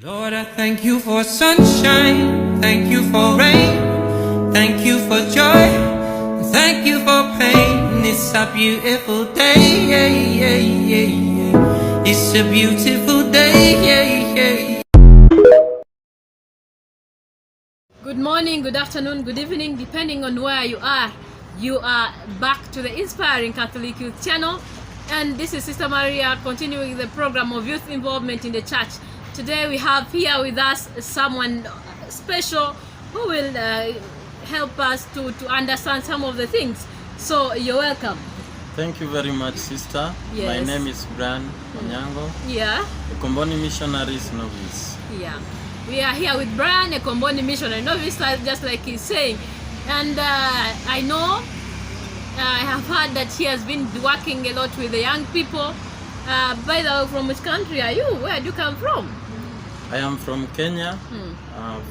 Lord, I thank you for sunshine, thank you for rain, thank you for joy, thank you for pain. It's a beautiful day, it's a beautiful day. Good morning, good afternoon, good evening, depending on where you are. You are back to the Inspiring Catholic Youth channel, and this is Sister Maria continuing the program of youth involvement in the church. Today we have here with us someone special who will help us to understand some of the things. So you're welcome. Thank you very much, sister. Yes. My name is Brian Onyango, Yeah. a Komboni Missionaries Novice. Yeah. We are here with Brian, a Komboni missionary novice, just like he's saying. And I know, I have heard that he has been working a lot with the young people. By the way, from which country are you? Where do you come from? I am from Kenya,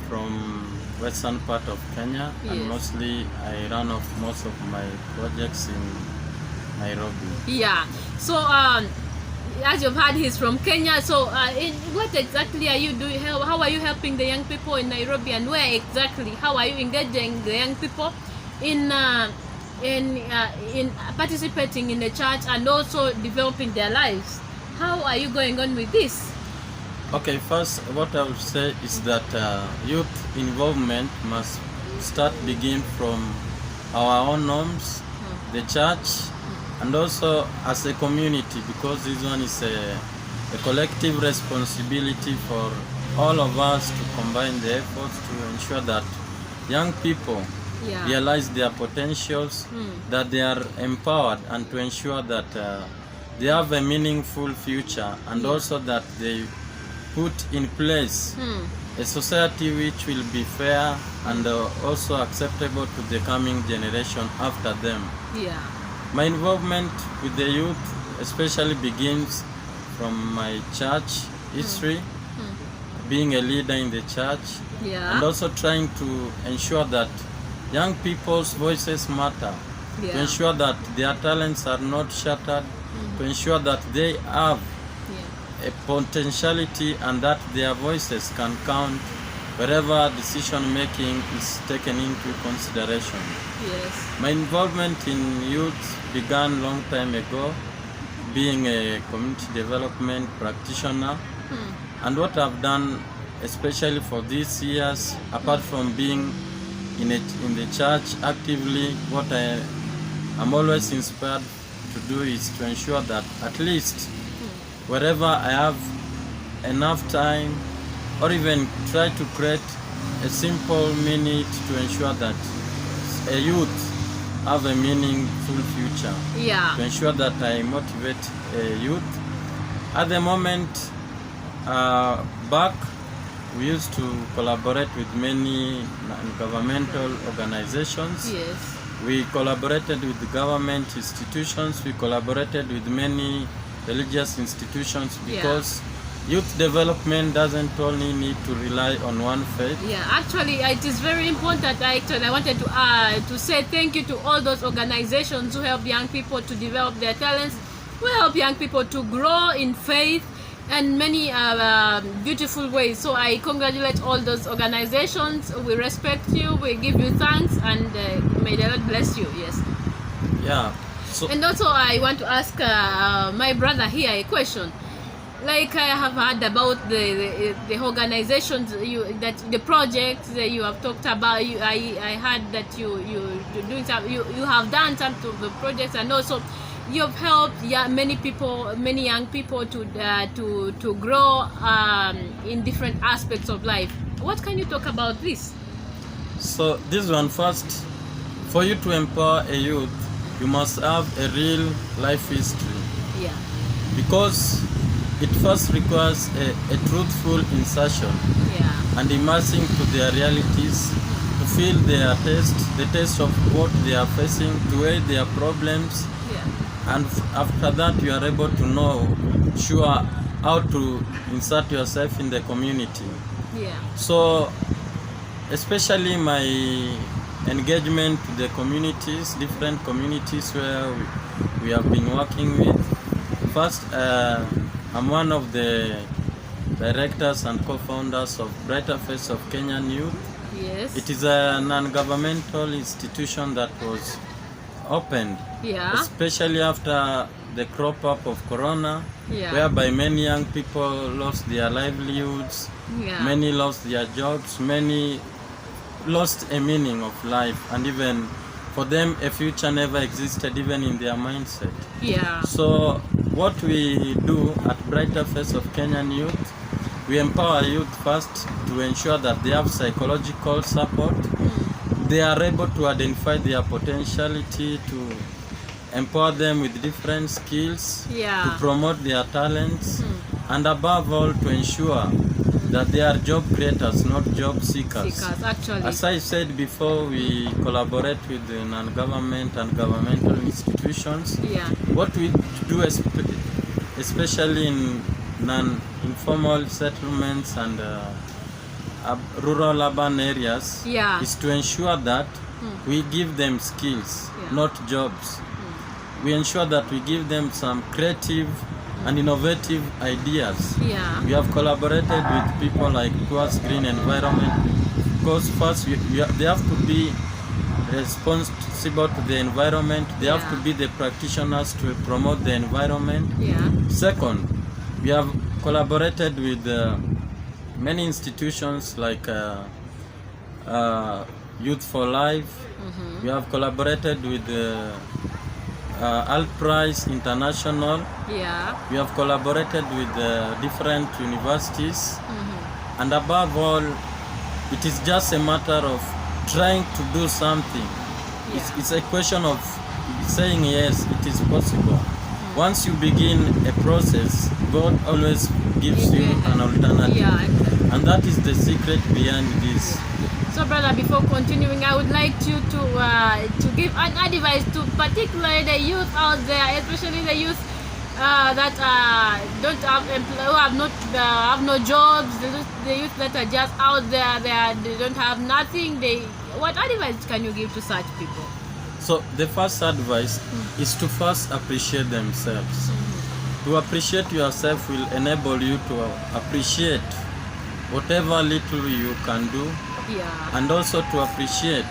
from western part of Kenya, Yes. and mostly I run off most of my projects in Nairobi. Yeah. So, as you've heard, he's from Kenya. So, what exactly are you doing? How are you helping the young people in Nairobi, and where exactly? How are you engaging the young people in participating in the church and also developing their lives? How are you going on with this? Okay, first what I would say is that youth involvement must begin from our own homes, the church, and also as a community, because this one is a collective responsibility for all of us to combine the efforts to ensure that young people realize their potentials, that they are empowered, and to ensure that they have a meaningful future, and also that they put in place a society which will be fair and also acceptable to the coming generation after them. Yeah. My involvement with the youth especially begins from my church history, being a leader in the church, and also trying to ensure that young people's voices matter, to ensure that their talents are not shattered, to ensure that they have a potentiality and that their voices can count wherever decision making is taken into consideration. Yes. My involvement in youth began long time ago, being a community development practitioner. And what I've done, especially for these years, apart from being in the church actively, what I am always inspired to do is to ensure that at least wherever I have enough time, or even try to create a simple minute to ensure that a youth have a meaningful future. Yeah. To ensure that I motivate a youth. At the moment, back, we used to collaborate with many governmental organizations. Yes. We collaborated with the government institutions. We collaborated with many religious institutions, because youth development doesn't only need to rely on one faith. Yeah, actually, it is very important. I wanted to say thank you to all those organizations who help young people to develop their talents, who help young people to grow in faith and many beautiful ways. So I congratulate all those organizations. We respect you. We give you thanks, and may the Lord bless you. Yes. Yeah. So, and also, I want to ask my brother here a question. Like, I have heard about the organizations, the projects that you have talked about. I heard that you doing some, you have done some of the projects, and also you have helped many young people to grow in different aspects of life. What can you talk about this? So this one, first, for you to empower a youth, you must have a real life history. Yeah. Because it first requires a truthful insertion and immersing to their realities, to feel their the taste of what they are facing, to weigh their problems, and after that you are able to know how to insert yourself in the community. So especially my engagement to the communities, different communities where we have been working with. First, I'm one of the directors and co-founders of Brighter Face of Kenyan Youth. Yes. It is a non-governmental institution that was opened, Yeah. especially after the crop up of Corona, Yeah. whereby many young people lost their livelihoods, Yeah. many lost their jobs, many lost a meaning of life, and even for them a future never existed even in their mindset. Yeah. So what we do at Brighter Face of Kenyan Youth, we empower youth first to ensure that they have psychological support. They are able to identify their potentiality, to empower them with different skills, Yeah. to promote their talents, and above all to ensure that they are job creators, not job seekers. Seekers, actually. As I said before, we collaborate with the non-government and governmental institutions. Yeah. What we do, especially in non-informal settlements and rural urban areas, Yeah. is to ensure that we give them skills, Yeah. not jobs. We ensure that we give them some creative and innovative ideas. Yeah. We have collaborated with people like Towards Green Environment, because first they have to be responsible to the environment. They have to Yeah. be the practitioners to promote the environment. Yeah. Second, we have collaborated with many institutions like Youth for Life. We have collaborated with Altprice International. Yeah. We have collaborated with different universities. And above all, it is just a matter of trying to do something. It's a question of saying yes, it is possible. Once you begin a process, God always gives you an alternative. Yeah. And that is the secret behind this. So, brother, before continuing, I would like you to give an advice to particularly the youth out there, especially the youth that don't have who have no jobs, the youth that are just out there, they don't have nothing. What advice can you give to such people? So the first advice is to first appreciate themselves. To appreciate yourself will enable you to appreciate whatever little you can do, Yeah. and also to appreciate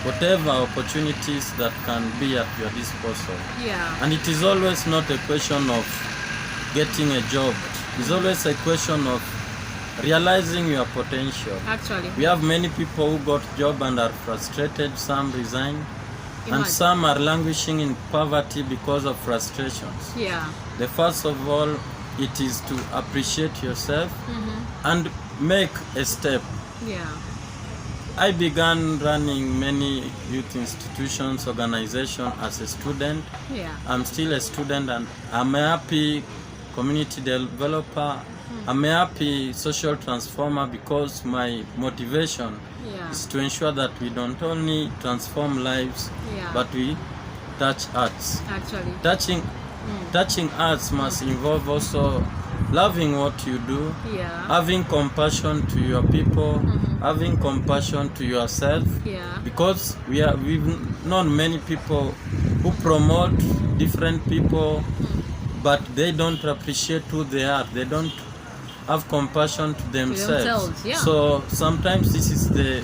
whatever opportunities that can be at your disposal. Yeah. And it is always not a question of getting a job. It's always a question of realizing your potential. Actually. We have many people who got job and are frustrated, some resigned, and Imagine. some are languishing in poverty because of frustrations. Yeah. The first of all, it is to appreciate yourself and make a step. Yeah. I began running many youth institutions, organizations as a student. Yeah. I'm still a student and I'm a happy community developer. I'm a happy social transformer because my motivation Yeah. is to ensure that we don't only transform lives, Yeah. but we touch hearts. Actually. Touching hearts must involve also loving what you do, Yeah. having compassion to your people, having compassion to yourself. Yeah. Because we've known many people who promote different people, but they don't appreciate who they are. They don't have compassion to themselves. Yeah. So sometimes this is the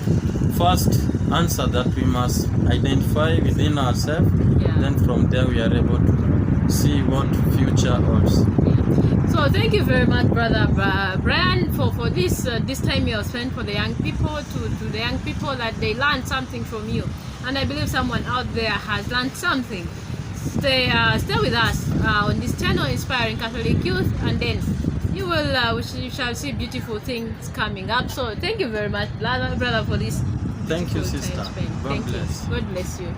first answer that we must identify within ourselves. Yeah. Then from there we are able to see what future holds. So thank you very much, brother Brian, for this time you have spent for the young people, to the young people, that they learned something from you, and I believe someone out there has learned something. Stay with us on this channel, Inspiring Catholic Youth, and then you shall see beautiful things coming up. So thank you very much, brother, for this. Thank you, beautiful sister. time spent. God Thank bless. you. God bless you.